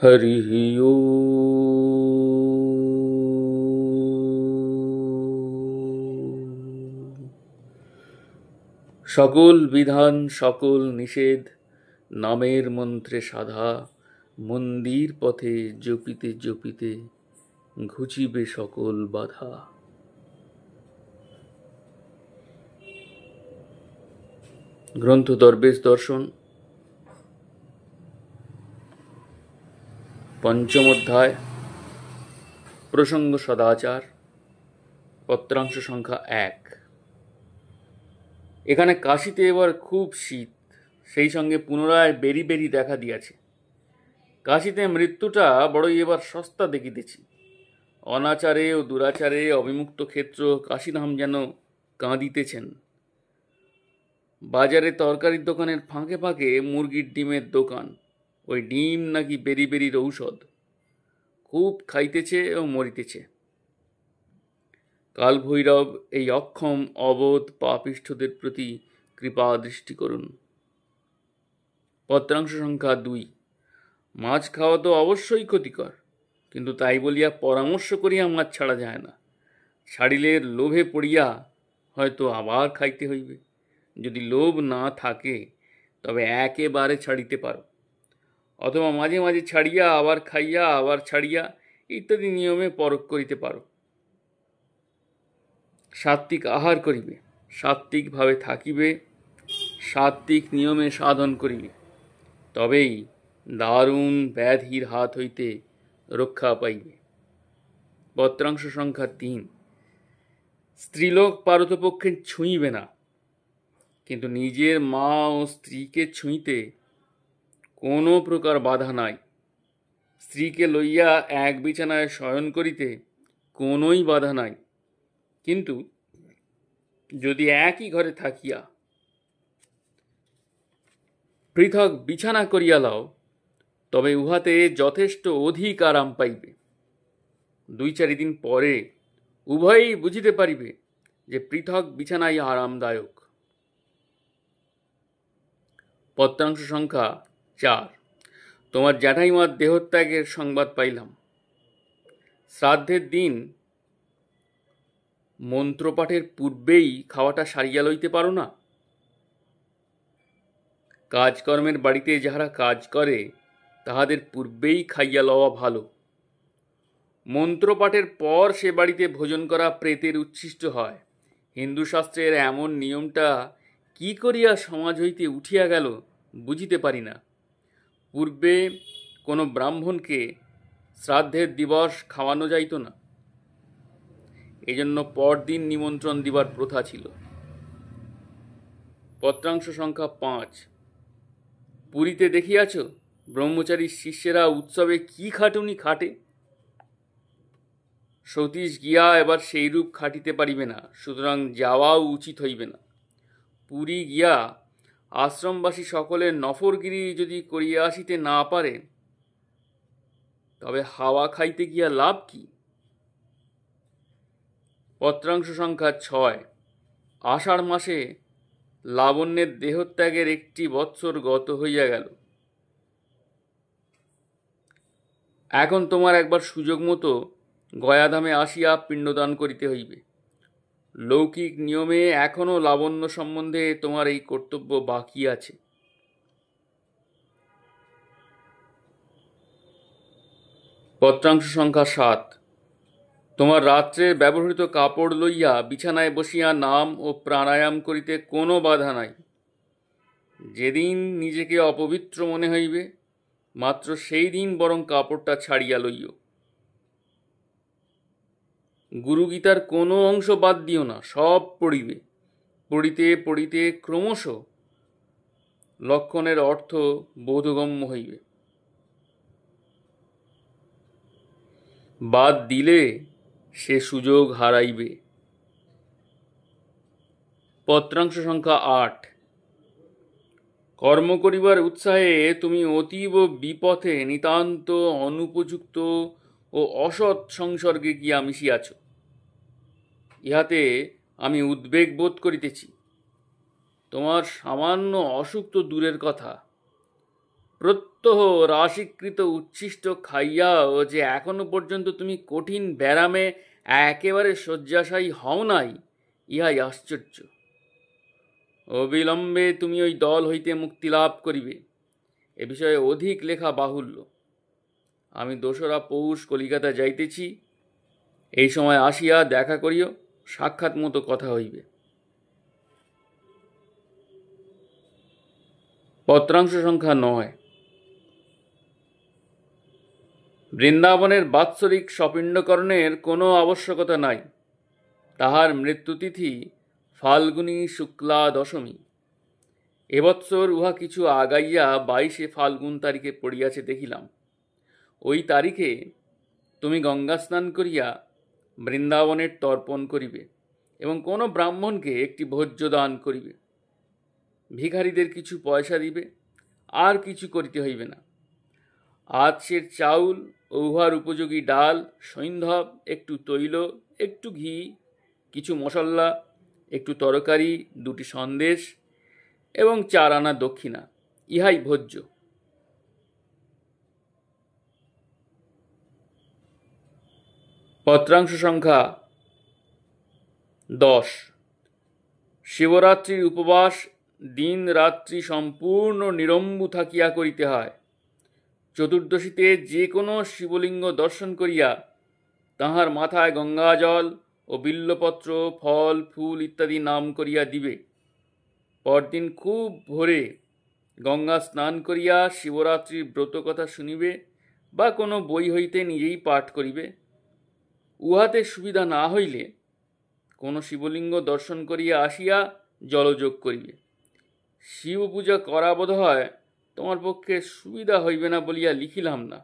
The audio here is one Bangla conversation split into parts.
হরিঃ ওম। সকল বিধান সকল নিষেধ নামের মন্ত্রে সাধা, মন্দির পথে জপিতে জপিতে ঘুচিবে সকল বাধা। গ্রন্থ দরবেশ দর্শন, পঞ্চম অধ্যায়, প্রসঙ্গ সদাচার, পত্রাংশ সংখ্যা 1। এখানে কাশীতে এবার খুব শীত, সেই সঙ্গে পুনরায় বেরি বেরি দেখা দিয়াছে। কাশীতে মৃত্যুটা বড়ই এবার সস্তা দেখিতেছি। অনাচারে ও দুরাচারে অবিমুক্ত ক্ষেত্র কাশীধাম যেন কাঁদিতেছেন। বাজারে তরকারির দোকানের ফাঁকে ফাঁকে মুরগির ডিমের দোকান, ওই ডিম নাকি বেরি বেরির ঔষধ। খুব খাইতেছে ও মরিতেছে। কাল ভৈরব এই অক্ষম অবোধ পাপিষ্ঠদের প্রতি কৃপা দৃষ্টি করুন। পত্রাংশ সংখ্যা 2। মাছ খাওয়া তো অবশ্যই ক্ষতিকর, কিন্তু তাই বলিয়া পরামর্শ করিয়া মাছ ছাড়া যায় না। ছাড়িলে লোভে পড়িয়া হয়তো আবার খাইতে হইবে। যদি লোভ না থাকে তবে একেবারে ছাড়িতে পারো, অথবা মাঝে মাঝে ছাড়িয়া আবার খাইয়া আবার ছাড়িয়া ইত্যাদি নিয়মে পরখ করিতে পারো। সাত্ত্বিক আহার করিবে, সাত্ত্বিকভাবে থাকিবে, সাত্ত্বিক নিয়মে সাধন করিবে, তবেই দারুণ ব্যাধির হাত হইতে রক্ষা পাইবে। পত্রাংশ সংখ্যা 3। স্ত্রীলোক পারতপক্ষে ছুঁইবে না, কিন্তু নিজের মা ও স্ত্রীকে ছুঁইতে কোনো প্রকার বাধা নাই। স্ত্রীকে লইয়া এক বিছানায় শয়ন করিতে কোনোই বাধা নাই, কিন্তু যদি একই ঘরে থাকিয়া পৃথক বিছানা করিয়া লও, তবে উহাতে যথেষ্ট অধিক আরাম পাইবে। 2-4 দিন পরে উভয়ই বুঝিতে পারিবে যে পৃথক বিছানাই আরামদায়ক। পত্রাংশ সংখ্যা 4। তোমার জ্যাঠাইমার দেহত্যাগের সংবাদ পাইলাম। শ্রাদ্ধের দিন মন্ত্রপাঠের পূর্বেই খাওয়াটা সারিয়া লইতে পারো না? কাজকর্মের বাড়িতে যাহারা কাজ করে তাহাদের পূর্বেই খাইয়া লওয়া ভালো। মন্ত্রপাঠের পর সে বাড়িতে ভোজন করা প্রেতের উচ্ছিষ্ট হয়। হিন্দু শাস্ত্রের এমন নিয়মটা কি করিয়া সমাজ হইতে উঠিয়া গেল বুঝিতে পারি না। পূর্বে কোনো ব্রাহ্মণকে শ্রাদ্ধের দিবস খাওয়ানো যাইত না, এজন্য পরদিন নিমন্ত্রণ দিবার প্রথা ছিল। পত্রাংশ সংখ্যা 5। পুরীতে দেখিয়াছ ব্রহ্মচারীর শিষ্যেরা উৎসবে কি খাটুনি খাটে। সতীশ গিয়া এবার সেইরূপ খাটিতে পারিবে না, সুতরাং যাওয়াও উচিত হইবে না। পুরী গিয়া আশ্রমবাসী সকলে নফরগিরি যদি করিয়া আসিতে না পারে, তবে হাওয়া খাইতে গিয়া লাভ কি? পত্রাংশ সংখ্যা 6। আষাঢ় মাসে লাবণ্যের দেহত্যাগের 1 বৎসর গত হইয়া গেল। এখন তোমার একবার সুযোগ মতো গয়াধামে আসিয়া পিণ্ডদান করিতে হইবে। লৌকিক নিয়মে এখনো লাবণ্য সম্বন্ধে তোমার এই কর্তব্য বাকি আছে। পত্রাংশ সংখ্যা 7। তোমার রাত্রে ব্যবহৃত কাপড় লইয়া বিছানায় বসিয়া নাম ও প্রাণায়াম করিতে কোনো বাধা নাই। যেদিন নিজেকে অপবিত্র মনে হইবে মাত্র সেই দিন বরং কাপড়টা ছাড়িয়া লইও। গুরুগীতার কোনো অংশ বাদ দিও না, সব পড়িবে। পড়িতে পড়িতে ক্রমশ লক্ষণের অর্থ বোধগম্য হইবে। বাদ দিলে সে সুযোগ হারাইবে। পত্রাংশ সংখ্যা 8। কর্ম করিবার উৎসাহে তুমি অতীব বিপথে নিতান্ত অনুপযুক্ত ও অসৎ সংসর্গে গিয়া মিশিয়াছ। ইহাতে আমি উদ্বেগ বোধ করিতেছি। তোমার সামান্য অসুখ তো দূরের কথা, প্রত্যহ রাশিকৃত উচ্ছিষ্ট খাইয়াও যে এখনো পর্যন্ত তুমি কঠিন ব্যারামে একেবারে শয্যাশায়ী হও নাই, ইহাই আশ্চর্য। অবিলম্বে তুমি ওই দল হইতে মুক্তি লাভ করিবে, এ বিষয়ে অধিক লেখা বাহুল্য। আমি 2রা পৌষ কলিকাতা যাইতেছি, এই সময় আসিয়া দেখা করিও, সাক্ষাৎ মতো কথা হইবে। পত্রাংশ সংখ্যা 9। বৃন্দাবনের বাৎসরিক সপিণ্ডকরণের কোনো আবশ্যকতা নাই। তাহার মৃত্যুতিথি ফাল্গুনী শুক্লা দশমী। এবৎসর উহা কিছু আগাইয়া 22 ফাল্গুন তারিখে পড়িয়াছে দেখিলাম। ওই তারিখে তুমি গঙ্গা স্নান করিয়া বৃন্দাবনের তর্পণ করিবে এবং কোনো ব্রাহ্মণকে একটি ভোজ্য দান করিবে। ভিখারীদের কিছু পয়সা দিবে, আর কিছু করিতে হইবে না। আতসের চাউল ও উহার উপযোগী ডাল, সৈন্ধব, একটু তৈল, একটু ঘি, কিছু মশলা, একটু তরকারি, 2টি সন্দেশ এবং 4 আনা দক্ষিণা, ইহাই ভোজ্য। পত্রাংশ সংখ্যা 10। শিবরাত্রির উপবাস দিন রাত্রি সম্পূর্ণ নিরম্বু থাকিয়া করিতে হয়। চতুর্দশীতে যে কোনো শিবলিঙ্গ দর্শন করিয়া তাহার মাথায় গঙ্গাজল ও বিল্লপত্র, ফল, ফুল ইত্যাদি নাম করিয়া দিবে। পরদিন খুব ভোরে গঙ্গা স্নান করিয়া শিবরাত্রির ব্রত কথা শুনিবে বা কোনো বই হইতে নিজেই পাঠ করিবে। উহাতে সুবিধা না হইলে কোনো শিবলিঙ্গ দর্শন করিয়া আসিয়া জলযোগ করিবে। শিব পূজা করা বোধ হয় তোমার পক্ষে সুবিধা হইবে না বলিয়া লিখিলাম না।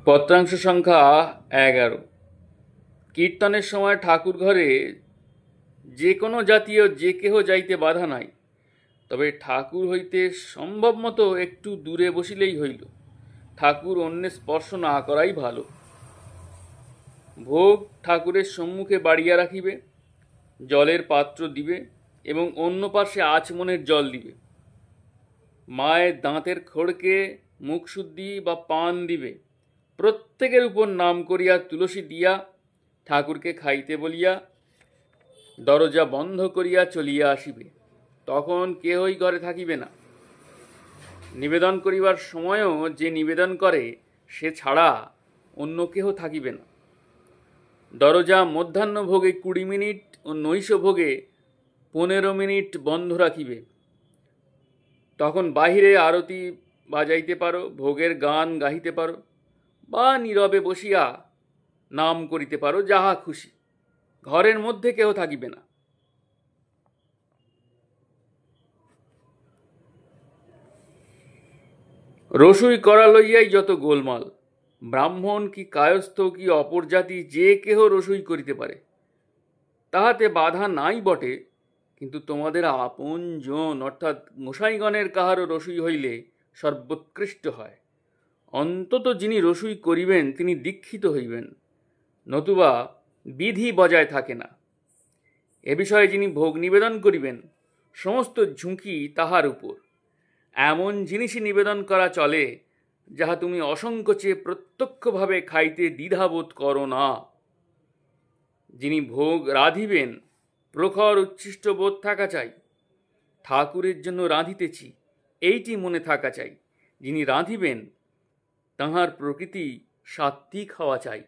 পত্রাংশ সংখ্যা 11। কীর্তনের সময় ঠাকুর ঘরে যে কোনো জাতীয় যে কেহ যাইতে বাধা নাই, তবে ঠাকুর হইতে সম্ভব মতো একটু দূরে বসিলেই হইল। ঠাকুর অন্যের স্পর্শ না করাই ভালো। ভোগ ঠাকুরের সম্মুখে বাড়িয়া রাখিবে, জলের পাত্র দিবে এবং অন্য পাশে আচমনের জল দিবে। মায়ের দাঁতের খড়কে মুখশুদ্ধি বা পান দিবে। প্রত্যেকের উপর নাম করিয়া তুলসী দিয়া ঠাকুরকে খাইতে বলিয়া দরজা বন্ধ করিয়া চলিয়া আসিবে। তখন কেহই ঘরে থাকিবে না। নিবেদন করিবার সময়ও যে নিবেদন করে সে ছাড়া অন্য কেহ থাকিবে না। দরজা মধ্যাহ্ন ভোগে 20 মিনিট ও নৈশ ভোগে 15 মিনিট বন্ধ রাখিবে। তখন বাহিরে আরতি বাজাইতে পারো, ভোগের গান গাহিতে পারো বা নীরবে বসিয়া নাম করিতে পারো, যাহা খুশি। ঘরের মধ্যে কেহ থাকিবে না। রসুই করা লইয়াই যত গোলমাল। ব্রাহ্মণ কি কায়স্থ কি অপর জাতি যে কেহ রসুই করিতে পারে, তাহাতে বাধা নাই বটে, কিন্তু তোমাদের আপন জন অর্থাৎ গোসাইগণের কাহারও রসুই হইলে সর্বোৎকৃষ্ট হয়। অন্তত যিনি রসুই করিবেন তিনি দীক্ষিত হইবেন, নতুবা বিধি বজায় থাকে না। এ বিষয়ে যিনি ভোগ নিবেদন করিবেন সমস্ত ঝুঁকি তাহার উপর। এমন জিনিসই নিবেদন করা চলে যাহা তুমি অসংকোচে প্রত্যক্ষভাবে খাইতে দ্বিধাবোধ করো না। যিনি ভোগ রাঁধিবেন প্রখর উচ্ছিষ্ট বোধ থাকা চাই। ঠাকুরের জন্য রাঁধিতেছি এইটি মনে থাকা চাই। যিনি রাঁধিবেন তাহার প্রকৃতি সাত্ত্বিক হওয়া চাই।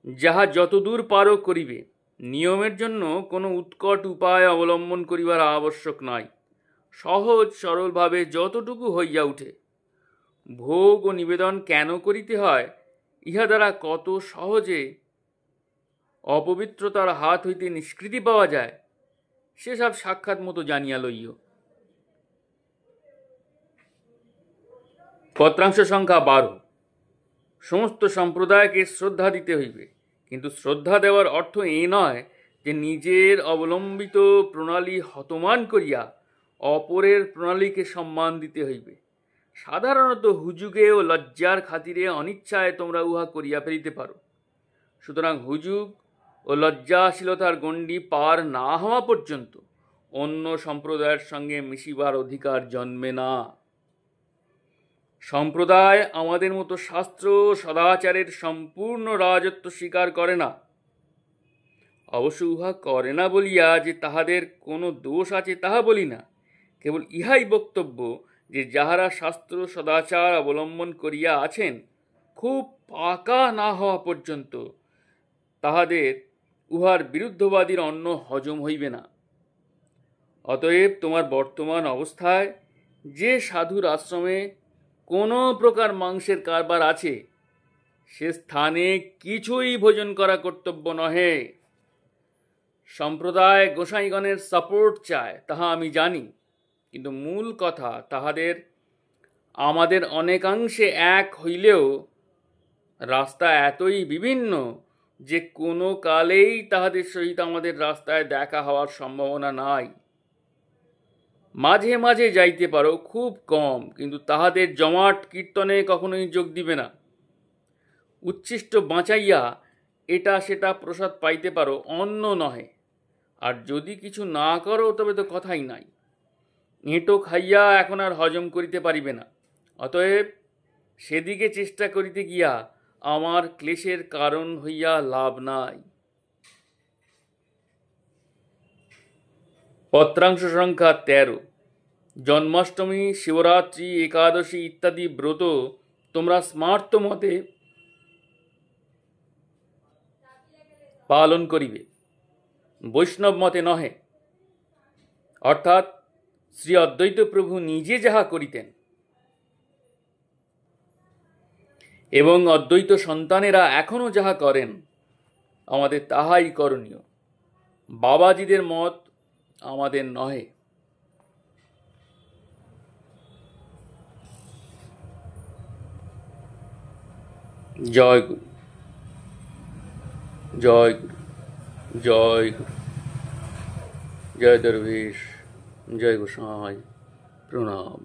যাহা যতদূর পারো করিবে। নিয়মের জন্য কোনো উৎকট উপায় অবলম্বন করিবার আবশ্যক নাই। সহজ সরলভাবে যতটুকু হইয়া উঠে। ভোগ ও নিবেদন কেন করিতে হয়, ইহা দ্বারা কত সহজে অপবিত্রতার হাত হইতে নিষ্কৃতি পাওয়া যায়, সেসব সাক্ষাৎ মতো জানিয়া লইও। পত্রাংশ সংখ্যা 12। সমস্ত সম্প্রদায়কে শ্রদ্ধা দিতে হইবে, কিন্তু শ্রদ্ধা দেওয়ার অর্থ এই নয় যে নিজের অবলম্বিত প্রণালী হতমান করিয়া অপরের প্রণালীকে সম্মান দিতে হইবে। সাধারণত হুজুগে ও লজ্জার খাতিরে অনিচ্ছায় তোমরা উহা করিয়া ফেলিতে পারো। সুতরাং হুজুগ ও লজ্জাশীলতার গণ্ডি পার না হওয়া পর্যন্ত অন্য সম্প্রদায়ের সঙ্গে মিশিবার অধিকার জন্মে না। সম্প্রদায় আমাদের মতো শাস্ত্র সদাচারের সম্পূর্ণ রাজত্ব স্বীকার করে না। অবশ্য উহা করে না বলিয়া যে তাহাদের কোনো দোষ আছে তাহা বলি না, কেবল ইহাই বক্তব্য যে যাহারা শাস্ত্র সদাচার অবলম্বন করিয়া আছেন, খুব পাকা না হওয়া পর্যন্ত তাহাদের উহার বিরুদ্ধবাদীর অন্ন হজম হইবে না। অতএব তোমার বর্তমান অবস্থায় যে সাধুর আশ্রমে কোনো প্রকার মাংসের কারবার আছে, সে স্থানে কিছুই ভোজন করা কর্তব্য নহে। সম্প্রদায় গোসাইগণের সাপোর্ট চায়, তাহা আমি জানি, কিন্তু মূল কথা তাহাদের আমাদের অনেকাংশে এক হইলেও রাস্তা এতই বিভিন্ন যে কোনো কালেই তাহাদের সহিত আমাদের রাস্তায় দেখা হওয়ার সম্ভাবনা নাই। মাঝে মাঝে যাইতে পারো, খুব কম, কিন্তু তাহাদের জমাট কীর্তনে কখনোই যোগ দিবে না। উচ্ছিষ্ট বাঁচাইয়া এটা সেটা প্রসাদ পাইতে পারো, অন্ন নহে। আর যদি কিছু না করো তবে তো কথাই নাই। এঁটো খাইয়া এখন আর হজম করিতে পারিবে না। অতএব সেদিকে চেষ্টা করিতে গিয়া আমার ক্লেশের কারণ হইয়া লাভ নাই। পত্রাংশ সংখ্যা 13। জন্মাষ্টমী, শিবরাত্রি, একাদশী ইত্যাদি ব্রত তোমরা স্মার্ত মতে পালন করিবে, বৈষ্ণব মতে নহে। অর্থাৎ শ্রী অদ্বৈত প্রভু নিজে যাহা করিতেন এবং অদ্বৈত সন্তানেরা এখনো যাহা করেন, আমাদের তাহাই করণীয়। বাবাজিদের মত আমাদের নহে। জয় গুরু, জয় গুরু, জয় গুরু, জয় দরবেশ, জয় গোসাই, প্রণাম।